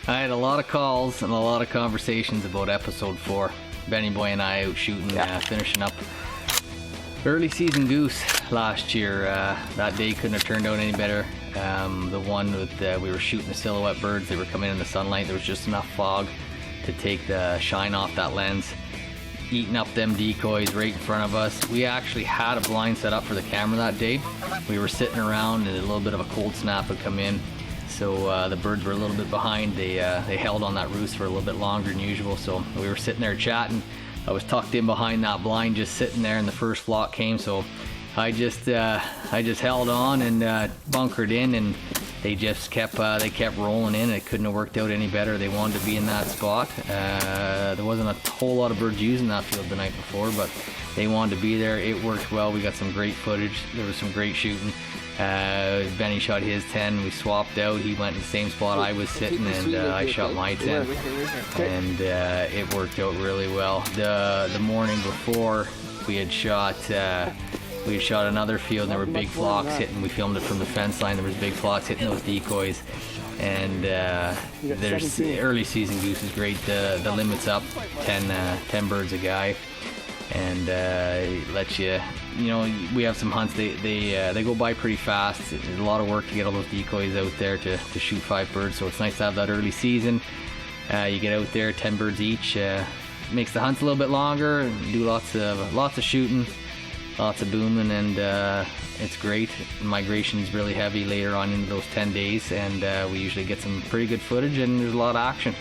I had a lot of calls and a lot of conversations about episode 4. Benny Boy and I out shooting, finishing up early season goose last year. That day couldn't have turned out any better. The one with we were shooting the silhouette birds. They were coming in the sunlight. There was just enough fog to take the shine off that lens, eating up them decoys right in front of us. We actually had a blind set up for the camera that day. We were sitting around and a little bit of a cold snap had come in, so the birds were a little bit behind. They held on that roost for a little bit longer than usual, so we were sitting there chatting. I was tucked in behind that blind, just sitting there, and the first flock came, so I just held on and bunkered in, and they just kept rolling in. It couldn't have worked out any better. They wanted to be in that spot. There wasn't a whole lot of birds using that field the night before, but they wanted to be there. It worked well. We got some great footage. There was some great shooting. Benny shot his 10. We swapped out. He went in the same spot I was sitting, and I shot my 10. And it worked out really well. The morning before, we had shot another field, and there were big flocks hitting. We filmed it from the fence line. There was big flocks hitting those decoys, and there's early season goose is great. The limit's up 10 birds a guy, and lets you know, we have some hunts. They go by pretty fast. There's a lot of work to get all those decoys out there to shoot 5 birds. So it's nice to have that early season. You get out there, 10 birds each. Makes the hunts a little bit longer, and do lots of shooting. Lots of booming, and it's great. Migration's really heavy later on into those 10 days, and we usually get some pretty good footage, and there's a lot of action.